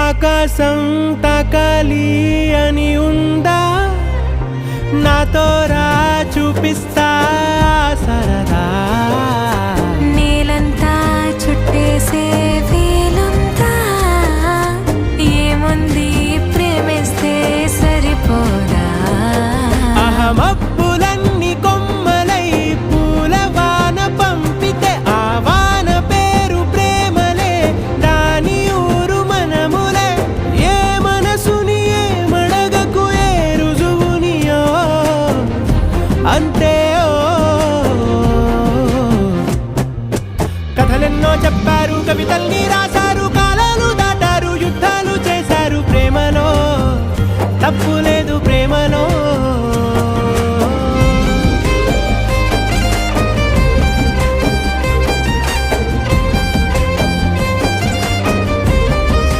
ఆకాశం తాకాలి అని ఉందా, నాతో రా చూపిస్తా సరదా. నేలంతా చుట్టేసే వేలుందా, ఏముంది ప్రేమిస్తే సరిపోదా. అహమప్పులన్నీ కొమ్మలై పూల వాన పంపితే ఆ వాన పేరు ప్రేమలే, దాని ఊరు మనములే. ఏ మనసుని ఏ మడగకు ఏ రుజువునియో అంతే